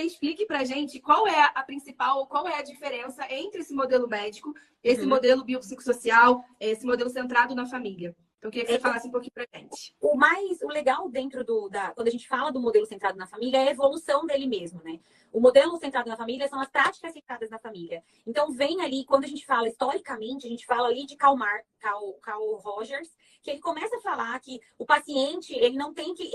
explique pra gente qual é a principal, qual é a diferença entre esse modelo médico, esse modelo biopsicossocial, esse modelo centrado na família. Então, eu queria que você falasse um pouquinho pra gente. O legal dentro quando a gente fala do modelo centrado na família é a evolução dele mesmo, né? O modelo centrado na família são as práticas centradas na família. Então, vem ali, quando a gente fala historicamente, a gente fala ali de Carl Rogers, que ele começa a falar que o paciente, ele não tem que,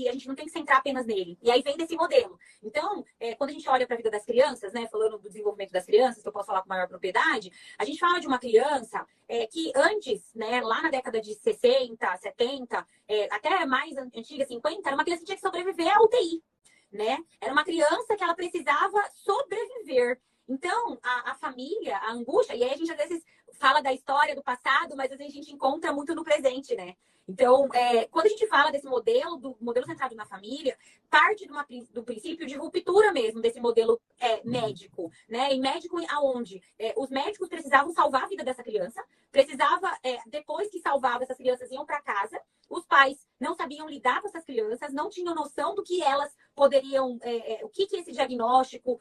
a gente não tem que centrar apenas nele. E aí vem desse modelo. Então, quando a gente olha para a vida das crianças, né, falando do desenvolvimento das crianças, que eu posso falar com maior propriedade, a gente fala de uma criança que antes, né, lá na década de 60, 70, até mais antiga, 50, era uma criança que tinha que sobreviver à UTI, né? Era uma criança que ela precisava sobreviver. Então, a família, a angústia, e aí a gente às vezes fala da história do passado, mas às vezes a gente encontra muito no presente, né? Então, quando a gente fala desse modelo, do modelo centrado na família, parte do princípio de ruptura mesmo desse modelo médico, né? E médico aonde? Os médicos precisavam salvar a vida dessa criança, precisava, depois que salvava, essas crianças iam para casa, os pais não sabiam lidar com essas crianças, não tinham noção do que elas poderiam, o que esse diagnóstico,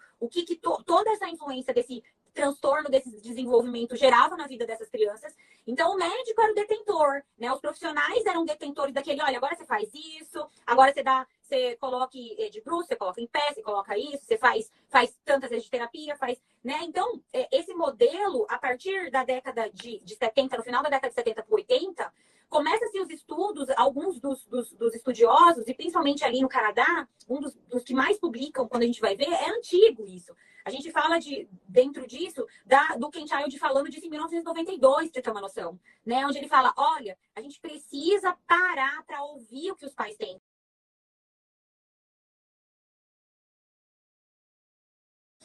toda essa influência desse transtorno, desse desenvolvimento gerava na vida dessas crianças. Então, o médico era o detentor, né? Os profissionais eram detentores daquele, olha, agora você faz isso, agora você coloca de bruxo, você coloca em pé, você coloca isso, você faz tantas vezes de terapia, né? Então, esse modelo, a partir da década de 70, no final da década de 70 para 80, começa-se os estudos, alguns dos estudiosos, e principalmente ali no Canadá, um dos que mais publicam, quando a gente vai ver, é antigo isso. A gente fala dentro disso, do Ken Child falando disso em 1992, pra você ter uma noção, né? Onde ele fala, olha, a gente precisa parar para ouvir o que os pais têm.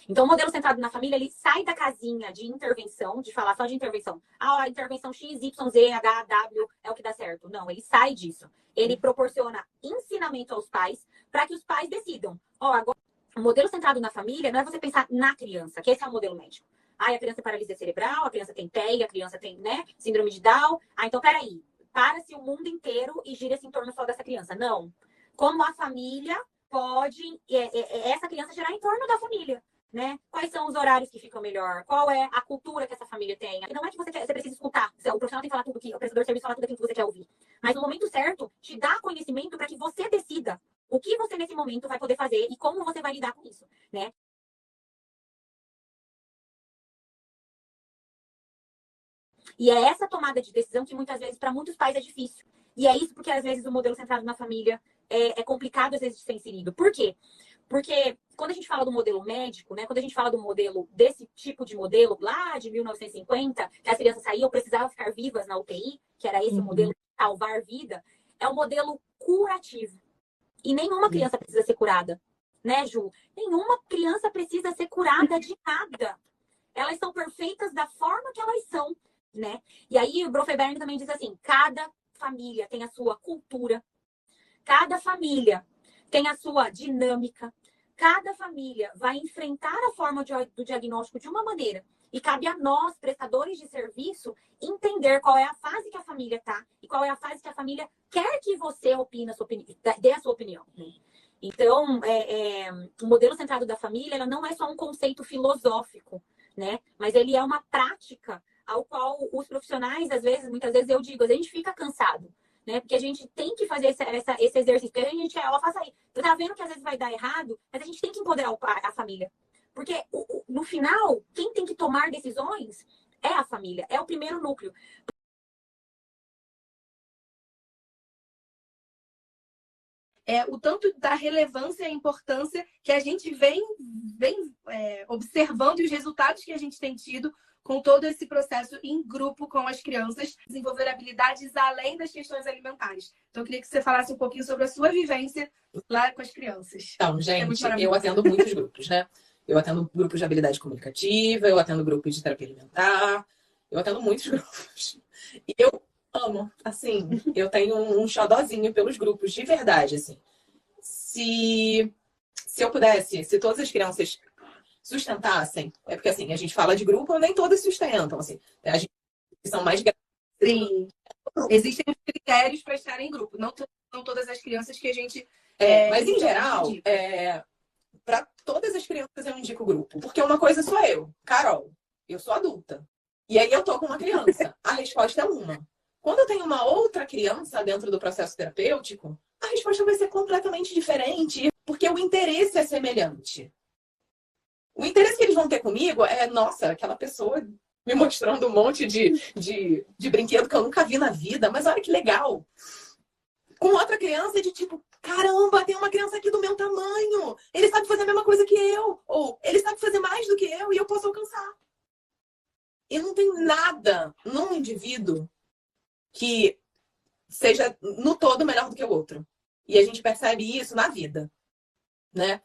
Então, o modelo centrado na família, ele sai da casinha de intervenção, de falar só de intervenção. A intervenção X, Y, Z, H, W é o que dá certo. Não, ele sai disso. Ele proporciona ensinamento aos pais para que os pais decidam. Agora, o modelo centrado na família não é você pensar na criança, que esse é o modelo médico. A criança tem paralisia cerebral, a criança tem TEA, a criança tem, né, síndrome de Down. Então, peraí, para-se o mundo inteiro e gira-se em torno só dessa criança. Não. Como a família pode, essa criança girar em torno da família. Né? Quais são os horários que ficam melhor? Qual é a cultura que essa família tem? Não é que você precisa escutar. O profissional tem que falar tudo o prestador de serviço fala tudo aquilo que você quer ouvir. Mas no momento certo, te dá conhecimento para que você decida o que você nesse momento vai poder fazer e como você vai lidar com isso, né? E é essa tomada de decisão que muitas vezes para muitos pais é difícil. E é isso porque às vezes o modelo centrado na família é complicado às vezes de ser inserido. Por quê? Porque quando a gente fala do modelo médico, né? Quando a gente fala do modelo, desse tipo de modelo lá de 1950, que as crianças saíam, precisavam ficar vivas na UTI, que era esse o modelo de salvar vida, é um modelo curativo. E nenhuma criança precisa ser curada, né, Ju? Nenhuma criança precisa ser curada de nada. Elas são perfeitas da forma que elas são, né? E aí o Brofebern também diz assim, cada família tem a sua cultura, cada família tem a sua dinâmica. Cada família vai enfrentar a forma do diagnóstico de uma maneira. E cabe a nós, prestadores de serviço, entender qual é a fase que a família está e qual é a fase que a família quer que você dê a sua opinião. Né? Então, o modelo centrado da família ela não é só um conceito filosófico, né? Mas ele é uma prática ao qual os profissionais, muitas vezes eu digo, a gente fica cansado. Né? Porque a gente tem que fazer esse exercício. Porque a gente quer, faça aí. Tu tá vendo que às vezes vai dar errado, mas a gente tem que empoderar a família. Porque no final, quem tem que tomar decisões é a família, é o primeiro núcleo. O tanto da relevância e a importância que a gente vem observando e os resultados que a gente tem tido com todo esse processo em grupo com as crianças, desenvolver habilidades além das questões alimentares. Então, eu queria que você falasse um pouquinho sobre a sua vivência lá com as crianças. Então, gente, eu atendo muitos grupos, né? Eu atendo grupos de habilidade comunicativa, eu atendo grupos de terapia alimentar, eu atendo muitos grupos. E eu amo, assim, eu tenho um xodózinho pelos grupos, de verdade, assim. Se eu pudesse, se todas as crianças sustentassem, é porque assim, a gente fala de grupo, nem todas sustentam, assim, a gente são mais Sim. Existem os critérios para estar em grupo, não todas as crianças que a gente mas em geral, para todas as crianças eu indico o grupo. Porque uma coisa sou eu, Carol. Eu sou adulta. E aí eu tô com uma criança. A resposta é uma. Quando eu tenho uma outra criança dentro do processo terapêutico, a resposta vai ser completamente diferente. Porque o interesse é semelhante. O interesse que eles vão ter comigo é, nossa, aquela pessoa me mostrando um monte de brinquedo que eu nunca vi na vida. Mas olha que legal. Com outra criança de tipo, caramba, tem uma criança aqui do meu tamanho. Ele sabe fazer a mesma coisa que eu. Ou ele sabe fazer mais do que eu e eu posso alcançar. E não tem nada num indivíduo que seja no todo melhor do que o outro. E a gente percebe isso na vida, né?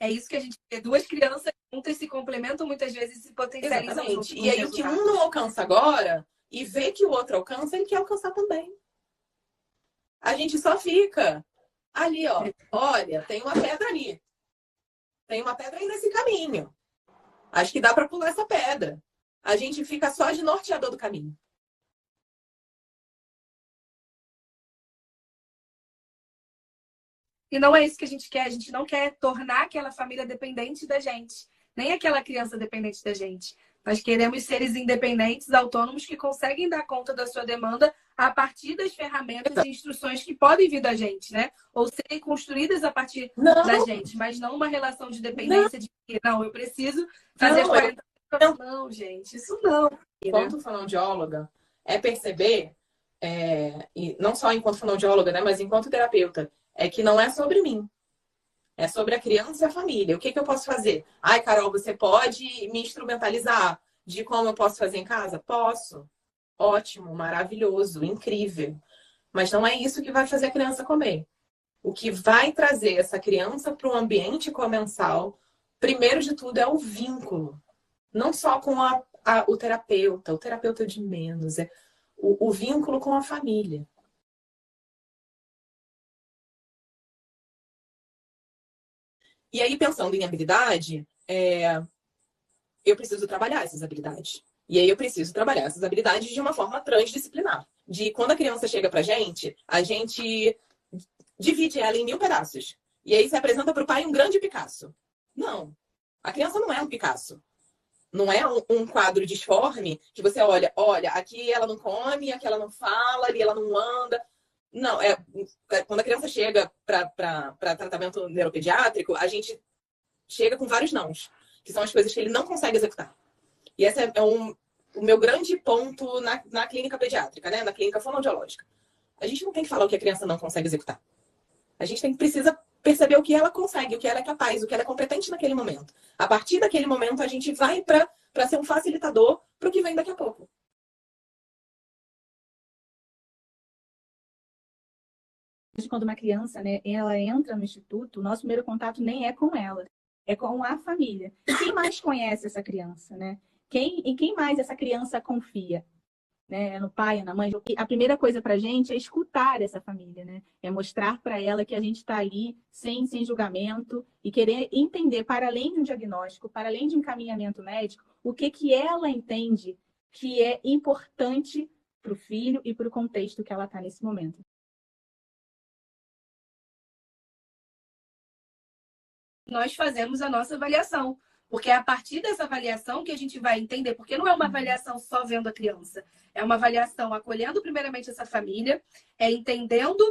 É isso que a gente vê. Duas crianças juntas se complementam muitas vezes e se potencializam. Exatamente. E aí o que um não alcança agora e vê que o outro alcança, ele quer alcançar também. A gente só fica ali, ó. Olha, tem uma pedra ali. Tem uma pedra aí nesse caminho. Acho que dá para pular essa pedra. A gente fica só de norteador do caminho. E não é isso que a gente quer. A gente não quer tornar aquela família dependente da gente. Nem aquela criança dependente da gente. Nós queremos seres independentes, autônomos, que conseguem dar conta da sua demanda a partir das ferramentas e instruções que podem vir da gente, né? Ou serem construídas a partir da gente. Mas não uma relação de dependência de que, não, eu preciso fazer as 40 anos. Não, gente, isso não. Enquanto fonoaudióloga, é perceber, e não só enquanto fonoaudióloga, né? Mas enquanto terapeuta, é que não é sobre mim. É sobre a criança e a família. O que eu posso fazer? Ai, Carol, você pode me instrumentalizar de como eu posso fazer em casa? Posso. Ótimo, maravilhoso, incrível. Mas não é isso que vai fazer a criança comer. O que vai trazer essa criança para o ambiente comensal, primeiro de tudo, é o vínculo. Não só com o terapeuta de menos, é o vínculo com a família. E aí, pensando em habilidade, eu preciso trabalhar essas habilidades. E aí eu preciso trabalhar essas habilidades de uma forma transdisciplinar. De quando a criança chega pra gente, a gente divide ela em 1000 pedaços. E aí se apresenta pro pai um grande Picasso. Não. A criança não é um Picasso. Não é um quadro disforme que você olha, aqui ela não come, aqui ela não fala, ali ela não anda. Não, quando a criança chega para tratamento neuropediátrico, a gente chega com vários nãos, que são as coisas que ele não consegue executar. E esse é o meu grande ponto na clínica pediátrica, né? Na clínica fonoaudiológica. A gente não tem que falar o que a criança não consegue executar. A gente precisa perceber o que ela consegue, o que ela é capaz, o que ela é competente naquele momento. A partir daquele momento, a gente vai para ser um facilitador para o que vem daqui a pouco. Quando uma criança, né, ela entra no instituto, o nosso primeiro contato nem é com ela, é com a família. Quem mais conhece essa criança, né? Em quem mais essa criança confia? Né? É no pai, é na mãe? A primeira coisa para a gente é escutar essa família, né? É mostrar para ela que a gente está ali sem julgamento e querer entender, para além de um diagnóstico, para além de um encaminhamento médico, o que ela entende que é importante para o filho e para o contexto que ela está nesse momento. Nós fazemos a nossa avaliação. Porque é a partir dessa avaliação que a gente vai entender. Porque não é uma avaliação só vendo a criança. É uma avaliação acolhendo primeiramente essa família, entendendo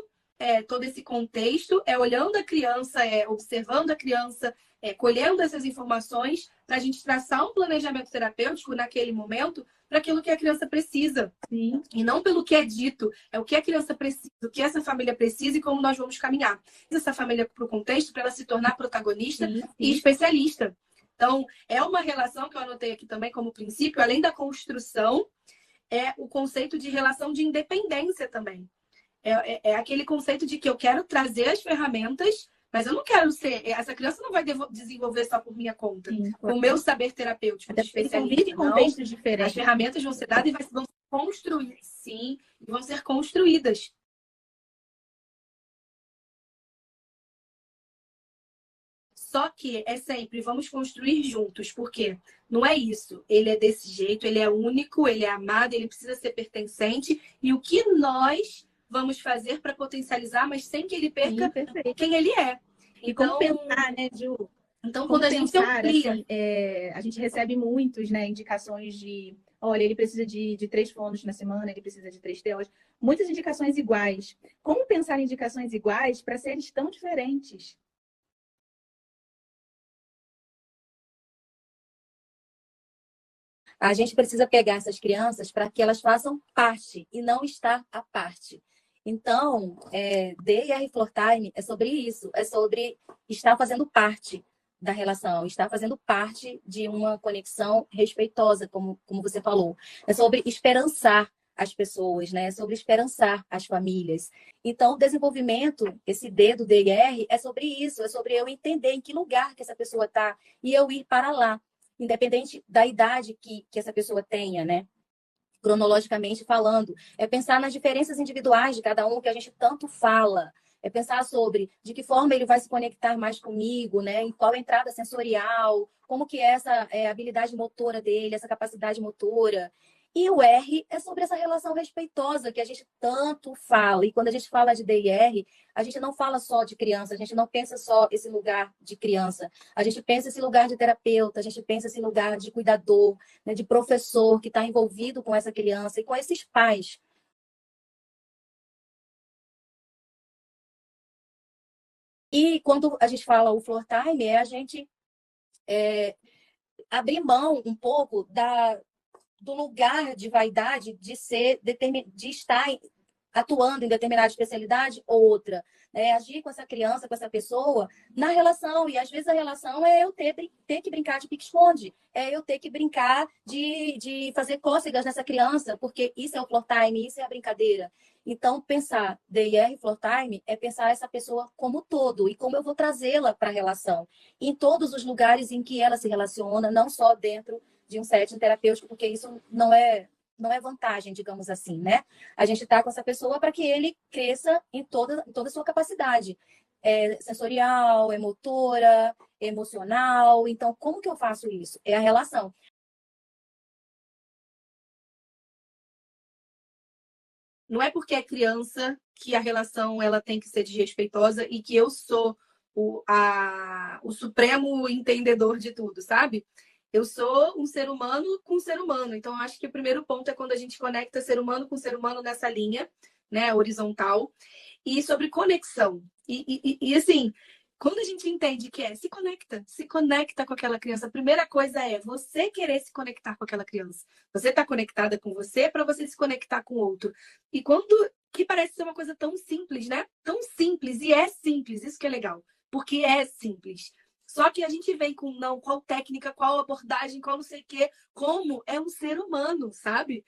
todo esse contexto, olhando a criança, observando a criança, colhendo essas informações para a gente traçar um planejamento terapêutico naquele momento para aquilo que a criança precisa. Sim. E não pelo que é dito, é o que a criança precisa, o que essa família precisa e como nós vamos caminhar. Essa família para o contexto, para ela se tornar protagonista e especialista. Então, é uma relação que eu anotei aqui também como princípio, além da construção, é o conceito de relação de independência também. É aquele conceito de que eu quero trazer as ferramentas, mas eu não quero ser... Essa criança não vai desenvolver só por minha conta, com o meu saber terapêutico de especialista. Em contextos diferentes. As ferramentas vão ser dadas e vão ser construídas, sim, e vão ser construídas. Só que é sempre, vamos construir juntos, porque não é isso. Ele é desse jeito, ele é único, ele é amado, ele precisa ser pertencente. E o que nós vamos fazer para potencializar, mas sem que ele perca quem ele é. E como pensar, né, Ju? Então, Como quando a gente pensar, amplia... assim, a gente recebe muitos, né, indicações de, olha, ele precisa de 3 fonos na semana, ele precisa de 3 telas, muitas indicações iguais. Como pensar em indicações iguais para seres tão diferentes? A gente precisa pegar essas crianças para que elas façam parte e não estar à parte. Então, DIR Floor Time é sobre isso, é sobre estar fazendo parte da relação, estar fazendo parte de uma conexão respeitosa, como você falou. É sobre esperançar as pessoas, né? É sobre esperançar as famílias. Então, o desenvolvimento, esse D do DIR, é sobre isso, é sobre eu entender em que lugar que essa pessoa está e eu ir para lá, independente da idade que essa pessoa tenha, né? Cronologicamente falando, é pensar nas diferenças individuais de cada um que a gente tanto fala, é pensar sobre de que forma ele vai se conectar mais comigo, né? Em qual entrada sensorial, como que é essa habilidade motora dele, essa capacidade motora. E o R é sobre essa relação respeitosa que a gente tanto fala. E quando a gente fala de DIR, a gente não fala só de criança, a gente não pensa só esse lugar de criança. A gente pensa esse lugar de terapeuta, a gente pensa esse lugar de cuidador, né, de professor que está envolvido com essa criança e com esses pais. E quando a gente fala o floor time, é a gente abrir mão um pouco do lugar de vaidade de estar atuando em determinada especialidade ou outra. Né? Agir com essa criança, com essa pessoa, na relação. E às vezes a relação é eu ter que brincar de pique-esconde, é eu ter que brincar de fazer cócegas nessa criança, porque isso é o floor time, isso é a brincadeira. Então, pensar DIR floor time é pensar essa pessoa como todo e como eu vou trazê-la para a relação. Em todos os lugares em que ela se relaciona, não só dentro de um setting terapêutico, porque isso não é vantagem, digamos assim, né? A gente está com essa pessoa para que ele cresça em toda a sua capacidade. Sensorial, motora, emocional. Então, como que eu faço isso? É a relação. Não é porque é criança que a relação ela tem que ser desrespeitosa e que eu sou o supremo entendedor de tudo, sabe? Eu sou um ser humano com ser humano. Então, acho que o primeiro ponto é quando a gente conecta ser humano com ser humano nessa linha, né, horizontal. E sobre conexão. E assim, quando a gente entende que se conecta com aquela criança, a primeira coisa é você querer se conectar com aquela criança. Você está conectada com você para você se conectar com o outro. E quando que parece ser uma coisa tão simples, né? Tão simples, e é simples, isso que é legal, porque é simples. Só que a gente vem com não, qual técnica, qual abordagem, qual não sei o quê, como é um ser humano, sabe?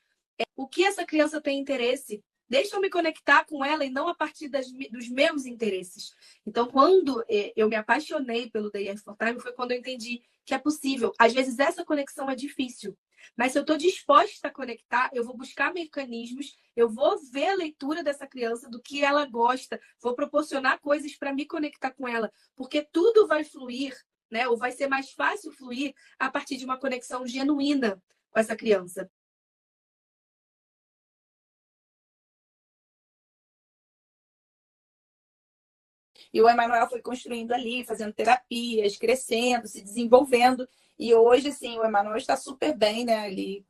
O que essa criança tem interesse. Deixa eu me conectar com ela e não a partir dos meus interesses. Então, quando eu me apaixonei pelo DIR for Time, foi quando eu entendi que é possível. Às vezes, essa conexão é difícil. Mas se eu estou disposta a conectar, eu vou buscar mecanismos, eu vou ver a leitura dessa criança, do que ela gosta, vou proporcionar coisas para me conectar com ela. Porque tudo vai fluir, né? Ou vai ser mais fácil fluir a partir de uma conexão genuína com essa criança. E o Emanuel foi construindo ali, fazendo terapias, crescendo, se desenvolvendo. E hoje, assim, o Emanuel está super bem, né? Ele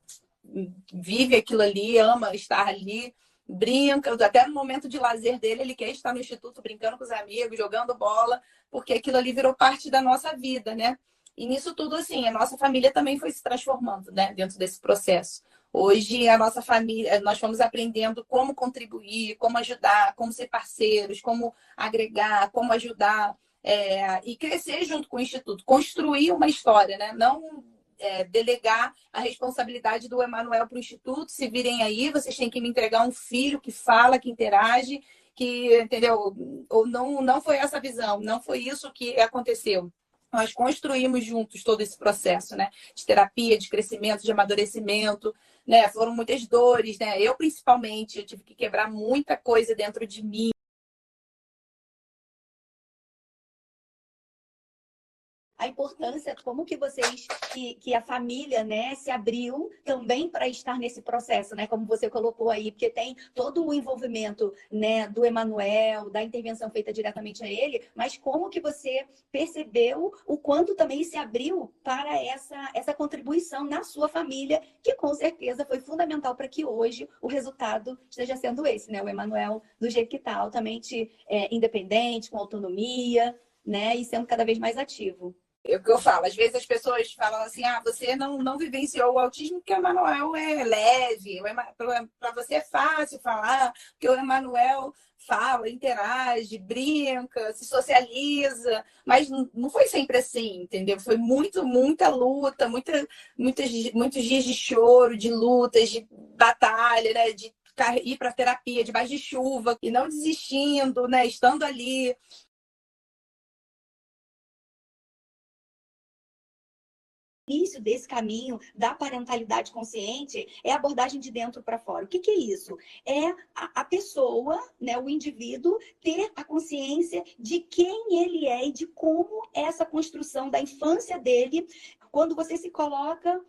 vive aquilo ali, ama estar ali, brinca. Até no momento de lazer dele, ele quer estar no instituto brincando com os amigos, jogando bola, porque aquilo ali virou parte da nossa vida, né? E nisso tudo, assim, a nossa família também foi se transformando, né? Dentro desse processo. Hoje, a nossa família, nós fomos aprendendo como contribuir, como ajudar, como ser parceiros, como agregar, como ajudar, e crescer junto com o Instituto, construir uma história, né? Não delegar a responsabilidade do Emanuel para o Instituto. Se virem aí, vocês têm que me entregar um filho que fala, que interage, que, entendeu? Ou não foi essa a visão, não foi isso que aconteceu. Nós construímos juntos todo esse processo, né? De terapia, de crescimento, de amadurecimento, né? Foram muitas dores, né? Eu, principalmente, eu tive que quebrar muita coisa dentro de mim. a importância, como que vocês, que a família, né, se abriu também para estar nesse processo, né, como você colocou aí, porque tem todo o envolvimento, né, do Emanuel, da intervenção feita diretamente a ele, mas como que você percebeu o quanto também se abriu para essa contribuição na sua família, que com certeza foi fundamental para que hoje o resultado esteja sendo esse, né, o Emanuel do jeito que está, altamente independente, com autonomia, né, e sendo cada vez mais ativo. É o que eu falo, às vezes as pessoas falam assim, você não vivenciou o autismo porque o Emanuel é leve, para você é fácil falar, porque o Emanuel fala, interage, brinca, se socializa, mas não foi sempre assim, entendeu? Foi muita luta, muitos dias de choro, de lutas, de batalha, né? De ir para terapia debaixo de chuva e não desistindo, né? Estando ali. Início desse caminho da parentalidade consciente é a abordagem de dentro para fora. O que é isso? É a pessoa, né, o indivíduo, ter a consciência de quem ele é e de como essa construção da infância dele, quando você se coloca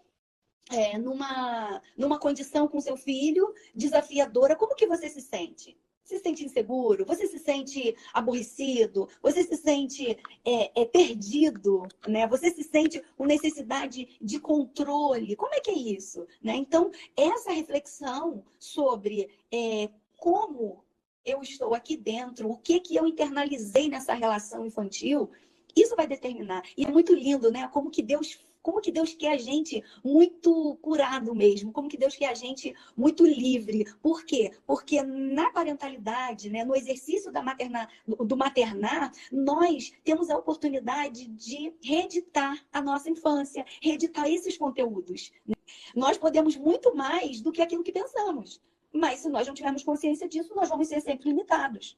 numa condição com seu filho desafiadora, como que você se sente? Você se sente inseguro? Você se sente aborrecido? Você se sente perdido? Né? Você se sente com necessidade de controle? Como é que é isso? Né? Então, essa reflexão sobre como eu estou aqui dentro, o que eu internalizei nessa relação infantil, isso vai determinar. E é muito lindo, né? Como que Deus quer a gente muito curado mesmo, como que Deus quer a gente muito livre. Por quê? Porque na parentalidade, né, no exercício do maternar, nós temos a oportunidade de reeditar a nossa infância, reeditar esses conteúdos. Nós podemos muito mais do que aquilo que pensamos. Mas se nós não tivermos consciência disso, nós vamos ser sempre limitados.